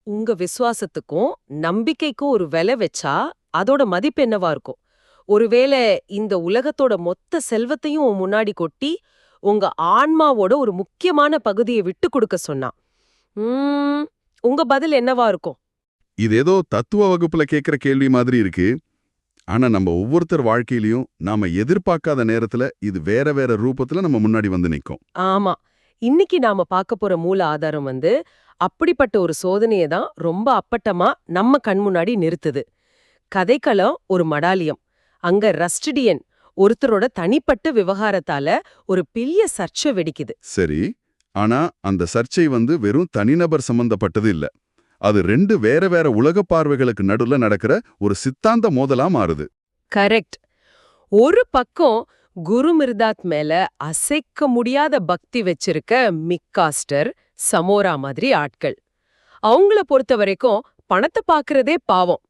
உங்க விசுவாசத்துக்கும் நம்பிக்கைக்கும் ஒரு விலை வச்சா அதோட மதிப்பு என்னவா இருக்கும்? ஒருவேளை இந்த உலகத்தோட மொத்த செல்வத்தையும் உன் முன்னாடி கொட்டி உங்க ஆன்மாவோட ஒரு முக்கியமான பகுதியை விட்டு கொடுக்க சொன்னா, உம் உங்க பதில் என்னவா இருக்கும்? இது ஏதோ தத்துவ வகுப்புல கேக்குற கேள்வி மாதிரி இருக்கு. ஆனா நம்ம ஒவ்வொருத்தர் வாழ்க்கையிலயும் நாம எதிர்பார்க்காத நேரத்துல இது வேற வேற ரூபத்துல நம்ம முன்னாடி வந்து நிக்கும். ஆமா, இன்னைக்கு நாம பார்க்க போற மூல ஆதாரம் அப்படிப்பட்ட ஒரு சோதனையை தான் ரொம்ப அப்பட்டமா நம்ம கண் முன்னாடி நிறுத்துது. கதைக்களம் ஒரு மடாலியம். அங்க ரஸ்டிடியன் ஒருத்தரோட தனிப்பட்ட விவகாரத்தால ஒரு பெரிய சர்ச்சை வெடிக்குது. சரி, ஆனா அந்த சர்ச்சை வெறும் தனிநபர் சம்பந்தப்பட்டது இல்ல. அது ரெண்டு வேற வேற உலக பார்வைகளுக்கு நடுவுல நடக்கிற ஒரு சித்தாந்த மோதலா மாறுது. கரெக்ட். ஒரு பக்கம் குரு மிர்தாத் மேல அசைக்க முடியாத பக்தி வச்சிருக்க மிக்காஸ்டர், சமோரா மாதிரி ஆட்கள். அவங்கள பொறுத்த வரைக்கும் பணத்தை பாக்குறதே பாவம்.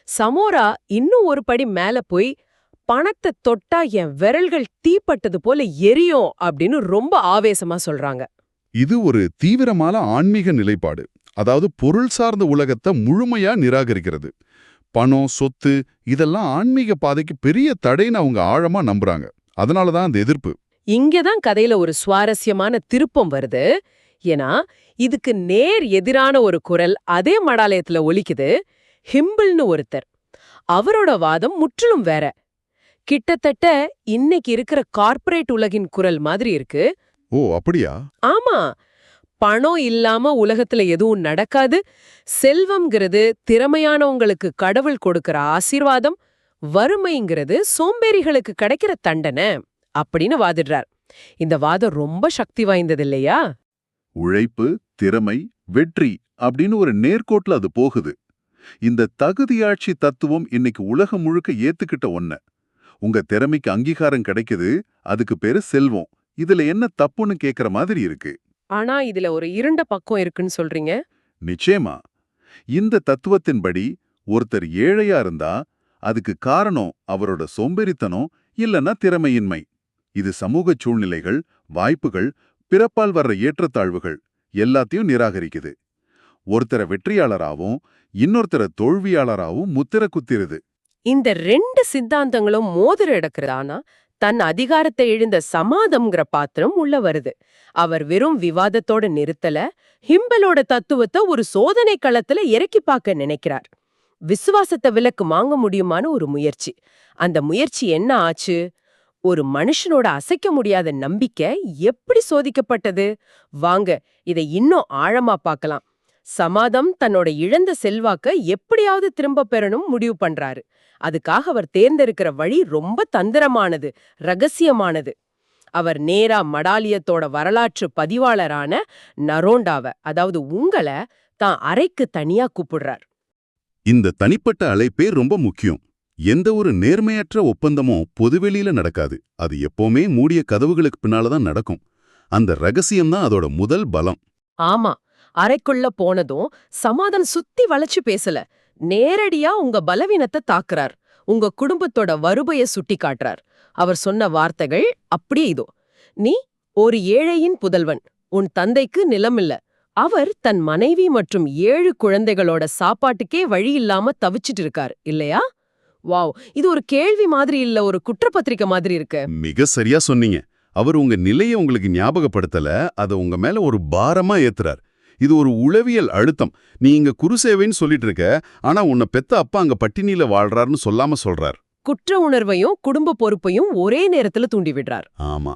சமோரா இன்னும் ஒரு படி மேல போய் பணத்தை தொட்டா என் விரல்கள் தீப்பட்டது போல எரியும் அப்படின்னு ரொம்ப ஆவேசமா சொல்றாங்க. இது ஒரு தீவிரமான ஆன்மீக நிலைப்பாடு. அதாவது பொருள் சார்ந்த உலகத்தை முழுமையா நிராகரிக்கிறது. பணம், சொத்து இதெல்லாம் ஆன்மீக பாதைக்கு பெரிய தடைன்னு அவங்க ஆழமா நம்புறாங்க. அதனாலதான் அந்த எதிர்ப்பு. இங்கதான் கதையில ஒரு சுவாரஸ்யமான திருப்பம் வருது. ஏன்னா இதுக்கு நேர் எதிரான ஒரு குரல் அதே மடாலயத்துல ஒலிக்குது. ஹிம்பிள்னு ஒருத்தர். அவரோட வாதம் முற்றிலும் வேற. கிட்டத்தட்ட இன்னைக்கு இருக்கிற கார்ப்பரேட் உலகின் குரல் மாதிரி இருக்கு. ஓ, அப்படியா? ஆமா, பணம் இல்லாம உலகத்துல எதுவும் நடக்காது. செல்வம்ங்கிறது திறமையானவங்களுக்கு கடவுள் கொடுக்கிற ஆசீர்வாதம், வறுமைங்கிறது சோம்பேறிகளுக்கு கிடைக்கிற தண்டனை அப்படின்னு வாதிடுறார். இந்த வாதம் ரொம்ப சக்தி வாய்ந்தது இல்லையா? உழைப்பு, திறமை, வெற்றி அப்படின்னு ஒரு நேர்கோட்ல அது போகுது. இந்த தகுதியாட்சி தத்துவம் இன்னைக்கு உலகம் முழுக்க ஏத்துக்கிட்ட ஒன்ன. உங்க திறமைக்கு அங்கீகாரம் கிடைக்குது, அதுக்கு பேரு செல்வம். இதுல என்ன தப்புன்னு கேக்குற மாதிரி இருக்கு. ஆனா இதுல ஒரு இருண்ட பக்கம் இருக்குன்னு சொல்றீங்க. நிச்சயமா. இந்த தத்துவத்தின்படி ஒருத்தர் ஏழையா இருந்தா அதுக்கு காரணம் அவரோட சோம்பேறித்தனம் இல்லனா திறமையின்மை. இது சமூக சூழ்நிலைகள், வாய்ப்புகள், பிறப்பால் வர்ற ஏற்றத்தாழ்வுகள் எல்லாத்தையும் நிராகரிக்குது. ஒருத்தரை வெற்றியாளராகவும் இன்னொருத்தரை தோல்வியாளராகவும் முத்திர குத்திருது. இந்த ரெண்டு சித்தாந்தங்களும் மோதிர எடுக்கிறதானா தன் அதிகாரத்தை இழந்த சமாதம்ங்கிற பாத்திரம் உள்ள வருது. அவர் வெறும் விவாதத்தோட நிறுத்தல, ஹிம்பலோட தத்துவத்தை ஒரு சோதனை களத்துல இறக்கி பார்க்க நினைக்கிறார். விசுவாசத்தை விலக்கு வாங்க முடியுமான ஒரு முயற்சி. அந்த முயற்சி என்ன ஆச்சு? ஒரு மனுஷனோட அசைக்க முடியாத நம்பிக்கை எப்படி சோதிக்கப்பட்டது? வாங்க இதை இன்னும் ஆழமா பார்க்கலாம். சமாதம் தன்னோட இழந்த செல்வாக்க எப்படியாவது திரும்ப பெறணும் முடிவு பண்றாரு. அதுக்காக அவர் தேர்ந்தெடுக்கிற வழி ரொம்ப தந்திரமானது, ரகசியமானது. அவர் நேரா மடாலியத்தோட வரலாற்று பதிவாளரான நரோண்டாவ, அதாவது உங்களை தான் அறைக்கு தனியா கூப்பிடுறார். இந்த தனிப்பட்ட அழைப்பே ரொம்ப முக்கியம். எந்த ஒரு நேர்மையற்ற ஒப்பந்தமும் பொதுவெளியில நடக்காது. அது எப்பவுமே மூடிய கதவுகளுக்கு பின்னாலதான் நடக்கும். அந்த ரகசியம்தான் அதோட முதல் பலம். ஆமா, அறைக்குள்ள போனதும் சமாதம் சுத்தி வளைச்சு பேசல. நேரடியா உங்க பலவீனத்தை தாக்குறார். உங்க குடும்பத்தோட வறுமைய சுட்டி காட்டுறார். அவர் சொன்ன வார்த்தைகள் அப்படியே இதோ: நீ ஒரு ஏழையின் புதல்வன், உன் தந்தைக்கு நிலம் இல்ல, அவர் தன் மனைவி மற்றும் 7 குழந்தைகளோட சாப்பாட்டுக்கே வழி இல்லாம தவிச்சிட்டு இருக்கார் இல்லையா? வாவ், இது ஒரு கேள்வி மாதிரி இல்ல, ஒரு குற்றப்பத்திரிக்கை மாதிரி இருக்கு. மிக சரியா சொன்னீங்க. அவர் உங்க நிலையை உங்களுக்கு ஞாபகப்படுத்தல, அதை உங்க மேல ஒரு பாரமா ஏத்துறார். இது ஒரு உளவியல் அழுத்தம். நீ இங்க குருசேவைன்னு சொல்லிட்டு இருக்க, ஆனா உன்னை பெத்த அப்பா அங்க பட்டினியில வாழ்றாருன்னு சொல்லாம சொல்றார். குற்ற உணர்வையும் குடும்ப பொறுப்பையும் ஒரே நேரத்துல தூண்டி விடுறார். ஆமா.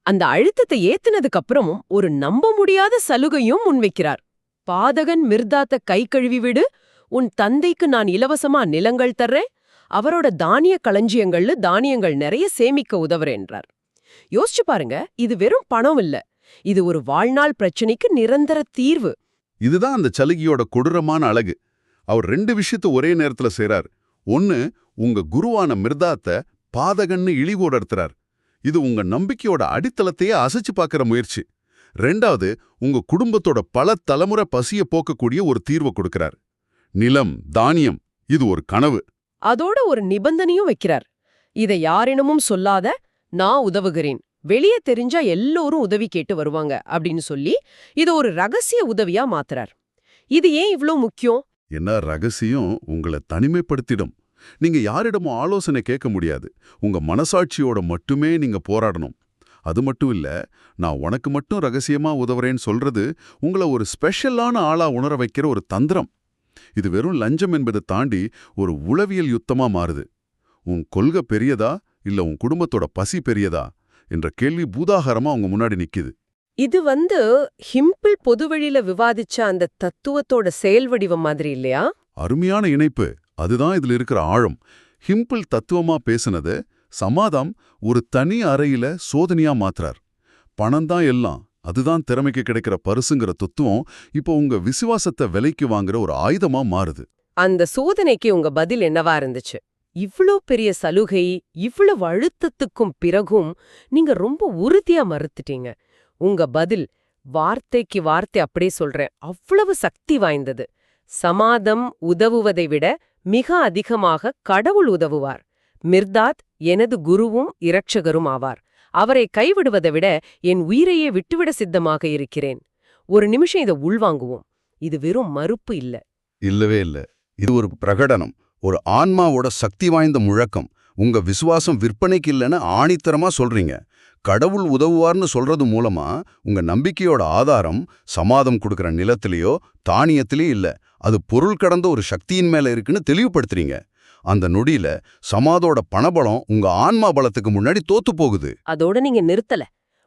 அந்த அழுத்தத்தை ஏத்துனதுக்கு அப்புறமும் ஒரு நம்ப முடியாத சலுகையும் முன்வைக்கிறார். பாதகன் மிர்தாத்த கை கழுவி விடு, உன் தந்தைக்கு நான் இலவசமா நிலங்கள் தர்றேன், அவரோட தானிய களஞ்சியங்கள்ல தானியங்கள் நிறைய சேமிக்க உதவுறேன்றார். யோசிச்சு பாருங்க, இது வெறும் பணம் இல்ல, இது ஒரு வாழ்நாள் பிரச்சனைக்கு நிரந்தர தீர்வு. இதுதான் அந்த சலுகையோட கொடூரமான அழகு. அவர் 2 விஷயத்த ஒரே நேரத்துல செய்றார். ஒன்னு, உங்க குருவான மிர்தாத்த பாதகன்னு இழிவுபடுத்துறார். இது உங்க நம்பிக்கையோட அடித்தளத்தையே அசைச்சு பார்க்கிற முயற்சி. 2வது, உங்க குடும்பத்தோட பல தலைமுறை பசிய போக்கக்கூடிய ஒரு தீர்வை கொடுக்கிறார். நிலம், தானியம், இது ஒரு கனவு. அதோட ஒரு நிபந்தனையும் வைக்கிறார். இதை யாரினமும் சொல்லாத, நான் உதவுகிறேன், வெளியே தெரிஞ்சா எல்லோரும் உதவி கேட்டு வருவாங்க அப்படின்னு சொல்லி இதை ஒரு ரகசிய உதவியா மாத்துறார். இது ஏன் இவ்ளோ முக்கியம்? என்ன ரகசியம் உங்களை தனிமைப்படுத்திடும். நீங்க யாரிடமும் ஆலோசனை கேட்க முடியாது. உங்க மனசாட்சியோட மட்டுமே நீங்க போராடணும். அது மட்டும் இல்ல, நான் உனக்கு மட்டும் ரகசியமா உதவுறேன்னு சொல்றது உங்களை ஒரு ஸ்பெஷலான ஆளா உணர வைக்கிற ஒரு தந்திரம். இது வெறும் லஞ்சம் என்பதை தாண்டி ஒரு உளவியல் யுத்தமா மாறுது. உன் கொள்கை பெரியதா இல்ல உன் குடும்பத்தோட பசி பெரியதா என்ற கேள்வி பூதாகாரமா உங்க முன்னாடி நிக்குது. இது ஹிம்பிள் பொதுவெளியில விவாதிச்ச அந்த தத்துவத்தோட செயல் வடிவம் மாதிரி இல்லையா? அருமையான இணைப்பு. அதுதான் இதுல இருக்கிற ஆழம். ஹிம்பிள் தத்துவமா பேசுனது சமாதம் ஒரு தனி அறையில சோதனையா மாத்துறார். பணம் தான் எல்லாம், அதுதான் திறமைக்கு கிடைக்கிற பரிசுங்கிற தத்துவம் இப்போ உங்க விசுவாசத்தை விலைக்கு வாங்குற ஒரு ஆயுதமா மாறுது. அந்த சோதனைக்கு உங்க பதில் என்னவா இருந்துச்சு? இவ்ளோ பெரிய சலுகை, இவ்வளவு அழுத்தத்துக்கும் பிறகும் நீங்க ரொம்ப உறுதியா மறுத்துட்டீங்க. உங்க பதில் வார்த்தைக்கு வார்த்தை அப்படியே சொல்றேன், அவ்வளவு சக்தி வாய்ந்தது. சமாதம் உதவுவதை விட மிக அதிகமாக கடவுள் உதவுவார். மிர்தாத் எனது குருவும் இரட்சகரும் ஆவார். அவரை கைவிடுவதை விட என் உயிரையே விட்டுவிட சித்தமாக இருக்கிறேன். ஒரு நிமிஷம் இதை உள்வாங்குவோம். இது வெறும் மறுப்பு இல்ல. இல்லவே இல்ல. இது ஒரு பிரகடனம், ஒரு ஆன்மாவோட சக்தி வாய்ந்த முழக்கம். உங்க விசுவாசம் விற்பனைக்கு இல்லைன்னு ஆணித்தரமா சொல்றீங்க. கடவுள் உதவுவார்னு சொல்றது மூலமா உங்க நம்பிக்கையோட ஆதாரம் சமாதம் கொடுக்கற நிலத்திலேயோ தானியத்திலேயோ இல்ல, அது பொருள் கடந்த ஒரு சக்தியின் மேல இருக்குன்னு தெளிவுபடுத்துறீங்க. அந்த நொடியில சமாதோட பணபலம் உங்க ஆன்மா பலத்துக்கு முன்னாடி தோத்து போகுது. அதோட நீங்க நிறுத்தல.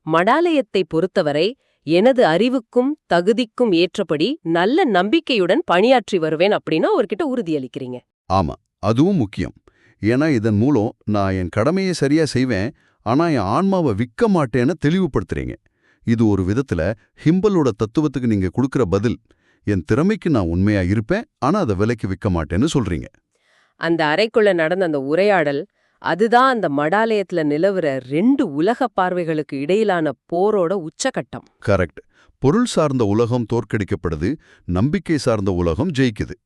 மடாலயத்தை பொறுத்தவரை எனது அறிவுக்கும் தகுதிக்கும் ஏற்றபடி நல்ல நம்பிக்கையுடன் பணியாற்றி வருவேன் அப்படின்னு அவர்கிட்ட உறுதியளிக்கிறீங்க. ஆமா, அதுவும் முக்கியம். ஏன்னா இதன் மூலம் நான் என் கடமையை சரியா செய்வேன், ஆனா என் ஆன்மாவை விற்க மாட்டேன்னு தெளிவுபடுத்துறீங்க. இது ஒரு விதத்துல ஹிம்பலோட தத்துவத்துக்கு நீங்க கொடுக்கிற பதில். என் திறமைக்கு நான் உண்மையா இருப்பேன், ஆனா அதை விலைக்கு விற்க மாட்டேன்னு சொல்றீங்க. அந்த அறைக்குள்ள நடந்த அந்த உரையாடல், அதுதான் அந்த மடாலயத்துல நிலவுற 2 உலக பார்வைகளுக்கு இடையிலான போரோட உச்சகட்டம். கரெக்ட். பொருள் சார்ந்த உலகம் தோற்கடிக்கப்படுது, நம்பிக்கை சார்ந்த உலகம் ஜெயிக்குது.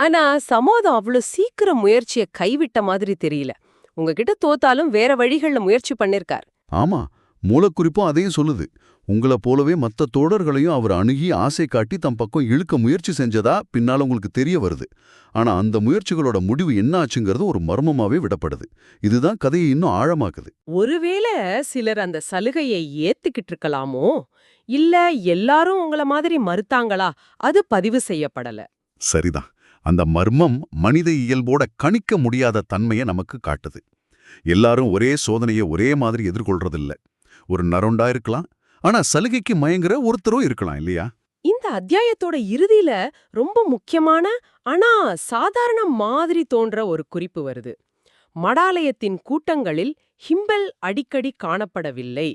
ஆனா சமாதம் அவ்வளவு சீக்கிரம் முயற்சியை கைவிட்ட மாதிரி தெரியல. உங்ககிட்ட தோத்தாலும் வேற வழிகள்ல முயற்சி பண்ணிருக்கார். ஆமா, மூலக்குறிப்பும் அதையும் சொல்லுது. உங்களை போலவே மற்ற தோடர்களையும் அவர் அணுகி ஆசை காட்டி தம் பக்கம் இழுக்க முயற்சி செஞ்சதா பின்னால உங்களுக்கு தெரிய வருது. ஆனா அந்த முயற்சிகளோட முடிவு என்ன ஆச்சுங்கிறது ஒரு மர்மமாவே விடப்படுது. இதுதான் கதையை இன்னும் ஆழமாக்குது. ஒருவேளை சிலர் அந்த சலுகையை ஏத்துக்கிட்டு இருக்கலாமோ, இல்ல எல்லாரும் உங்கள மாதிரி மறுத்தாங்களா, அது பதிவு செய்யப்படல. சரிதான். அந்த மர்மம் மனித இயல்போட கணிக்க முடியாத தன்மையை நமக்கு காட்டுது. எல்லாரும் ஒரே சோதனையை ஒரே மாதிரி எதிர்கொள்றதில்ல. ஒரு நரண்டா இருக்கலாம், ஆனா சலுகைக்கு மயங்குற ஒருத்தரும் இருக்கலாம் இல்லையா? இந்த அத்தியாயத்தோட இறுதியில ரொம்ப முக்கியமான ஆனா சாதாரண மாதிரி தோன்ற ஒரு குறிப்பு வருது. மடாலயத்தின் கூட்டங்களில் ஹிம்பல் அடிக்கடி காணப்படவில்லை.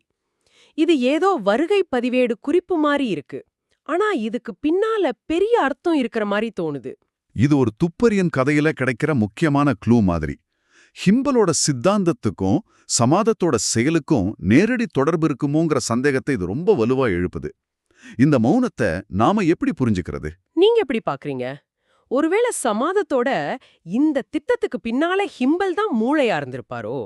இது ஏதோ வருகை பதிவேடு குறிப்பு மாதிரி இருக்கு. ஆனா இதுக்கு பின்னால பெரிய அர்த்தம் இருக்கிற மாதிரி தோணுது. இது ஒரு துப்பறியன் கதையில கிடைக்கிற முக்கியமான க்ளூ மாதிரி. ஹிம்பலோட சித்தாந்தத்துக்கும் சமாதத்தோட செயலுக்கும் நேரடி தொடர்பு இருக்குமோங்கிற சந்தேகத்தை இது ரொம்ப வலுவா எழுப்புது. இந்த மௌனத்தை நாம எப்படி புரிஞ்சுக்கிறது? நீங்க எப்படி பாக்குறீங்க? ஒருவேளை சமாதத்தோட இந்த திட்டத்துக்கு பின்னால ஹிம்பல் தான் மூளையா இருந்திருப்பாரோ?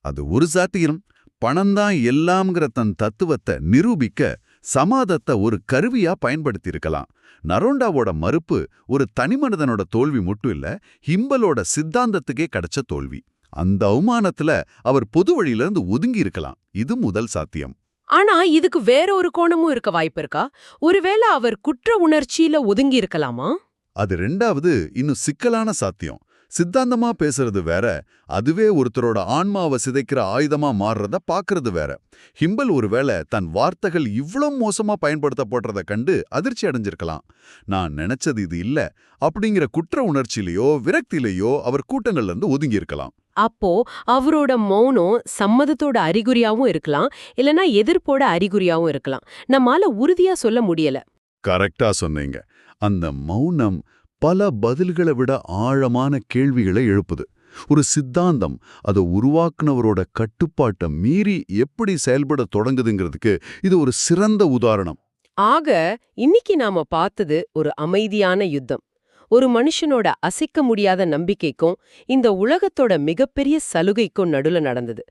அது ஒரு சாத்தியம். பணம்தான் எல்லாம்ங்கிற தன் தத்துவத்தை நிரூபிக்க சமாதத்தை ஒரு கருவியா பயன்படுத்தியிருக்கலாம். நரோண்டாவோட மறுப்பு ஒரு தனிமனிதனோட தோல்வி மட்டும் இல்ல, ஹிம்பலோட சித்தாந்தத்துக்கே கிடைச்ச தோல்வி. அந்த அவமானத்துல அவர் பொது வழியிலிருந்து ஒதுங்கி இருக்கலாம். இது முதல் சாத்தியம். ஆனா இதுக்கு வேற ஒரு கோணமும் இருக்க வாய்ப்பு இருக்கா? ஒருவேளை அவர் குற்ற உணர்ச்சியில ஒதுங்கி இருக்கலாமா? அது ரெண்டாவது இன்னும் சிக்கலான சாத்தியம். சித்தாந்தமா பேசுறது வேற, அதுவே ஒருத்தரோட ஆன்மாவை சிதைக்கிற ஆயுதமா மாறுறத பாக்குறது வேற. ஹிம்பல் ஒருவேளை தன் வார்த்தைகள் இவ்ளோ மோசமா பயன்படுத்தப்படுறத கண்டு அதிர்ச்சி அடைஞ்சிருக்கலாம். நான் நினைச்சது இது இல்ல அப்படிங்கிற குற்ற உணர்ச்சியிலையோ விரக்தியிலையோ அவர் கூட்டங்கள்ல இருந்து ஒதுங்கி இருக்கலாம். அப்போ அவரோட மௌனம் சம்மதத்தோட அறிகுறியாவும் இருக்கலாம், இல்லனா எதிர்ப்போட அறிகுறியாவும் இருக்கலாம். நம்மால உறுதியா சொல்ல முடியல. கரெக்டா சொன்னீங்க. அந்த மௌனம் பல பதில்களை விட ஆழமான கேள்விகளை எழுப்புது. ஒரு சித்தாந்தம் அதை உருவாக்குனவரோட கட்டுப்பாட்டை மீறி எப்படி செயல்பட தொடங்குதுங்கிறதுக்கு இது ஒரு சிறந்த உதாரணம். ஆக இன்னைக்கு நாம பார்த்தது ஒரு அமைதியான யுத்தம். ஒரு மனுஷனோட அசைக்க முடியாத நம்பிக்கைக்கும் இந்த உலகத்தோட மிகப்பெரிய சலுகைக்கும் நடுல நடந்தது.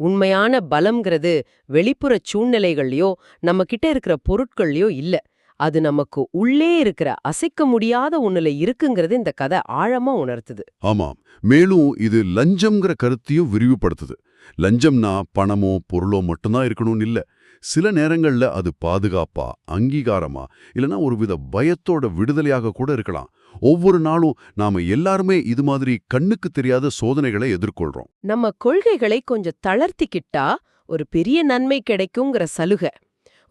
உண்மையான பலம்ங்கிறது வெளிப்புற சூழ்நிலைகள்லயோ நம்ம கிட்ட இருக்கிற பொருட்கள்லயோ இல்ல, அது நமக்கு உள்ளே இருக்கிற அசைக்க முடியாத ஒண்ணுல இருக்குங்கிறது இந்த கதை ஆழமா உணர்த்துது. ஆமாம். மேலும் இது லஞ்சம்ங்கிற கருத்தையும் விரிவுபடுத்துது. லஞ்சம்னா பணமோ பொருளோ மட்டும்தான் இருக்கணும்னு இல்ல. சில நேரங்கள்ல அது பாதுகாப்பா, அங்கீகாரமா, இல்லனா ஒருவித பயத்தோட விடுதலையாக கூட இருக்கலாம். ஒவ்வொரு நாளும் நாம எல்லாருமே இது மாதிரி கண்ணுக்கு தெரியாத சோதனைகளை எதிர்கொள்றோம். நம்ம கொள்கைகளை கொஞ்சம் தளர்த்திக்கிட்டா ஒரு பெரிய நன்மை கிடைக்குங்கிற சலுகை,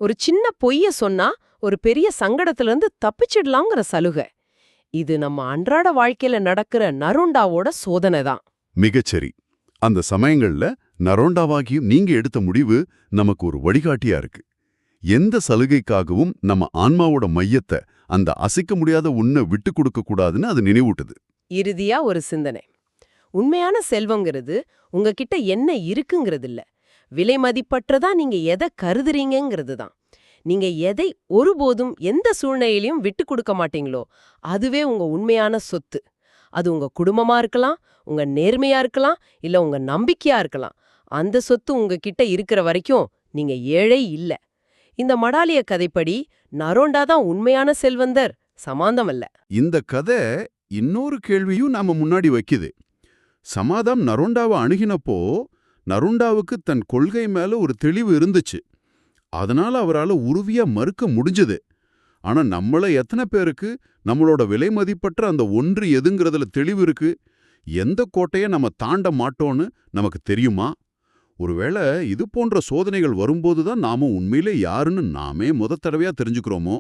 ஒரு சின்ன பொய்ய சொன்னா ஒரு பெரிய சங்கடத்துல இருந்து தப்பிச்சிடலாங்கிற சலுகை, இது நம்ம அன்றாட வாழ்க்கையில நடக்கிற நருண்டாவோட சோதனை தான். மிகச்சரி. அந்த சமயங்கள்ல நரோண்டாவாகியும் நீங்க எடுத்த முடிவு நமக்கு ஒரு வழிகாட்டியா இருக்கு. எந்த சலுகைக்காகவும் நம்ம ஆன்மாவோட மையத்தை, அந்த அசைக்க முடியாத உன்னை விட்டு கொடுக்க கூடாதுன்னு அது நினைவூட்டுது. இறுதியா ஒரு சிந்தனை. உண்மையான செல்வங்கிறது உங்ககிட்ட என்ன இருக்குங்கிறது இல்ல, விலை மதிப்பற்றதா நீங்க எதை கருதுறீங்கிறது தான். நீங்க எதை ஒருபோதும் எந்த சூழ்நிலையிலையும் விட்டு கொடுக்க மாட்டீங்களோ அதுவே உங்க உண்மையான சொத்து. அது உங்க குடும்பமா இருக்கலாம், உங்க நேர்மையா இருக்கலாம், இல்ல உங்க நம்பிக்கையா இருக்கலாம். அந்த சொத்து உங்ககிட்ட இருக்கிற வரைக்கும் நீங்க ஏழை இல்ல. இந்த மடாலிய கதைப்படி நரோண்டா தான் உண்மையான செல்வந்தர், சமாந்தம் அல்ல. இந்த கதை இன்னொரு கேள்வியும் நாம முன்னாடி வைக்குது. சமாதாம் நரோண்டாவை அணுகினப்போ நரோண்டாவுக்கு தன் கொள்கை மேல ஒரு தெளிவு இருந்துச்சு. அதனால அவரால உறுதியா மறுக்க முடிஞ்சது. ஆனா நம்மள எத்தனை பேருக்கு நம்மளோட விலை மதிப்பற்ற அந்த ஒன்று எதுங்கிறதுல தெளிவு இருக்கு? எந்த கோட்டையை நம்ம தாண்ட மாட்டோன்னு நமக்கு தெரியுமா? ஒருவேளை இது போன்ற சோதனைகள் வரும்போது தான் நாம உண்மையிலே யாருன்னு நாமே தடவையா தெரிஞ்சுக்கிறோமோ?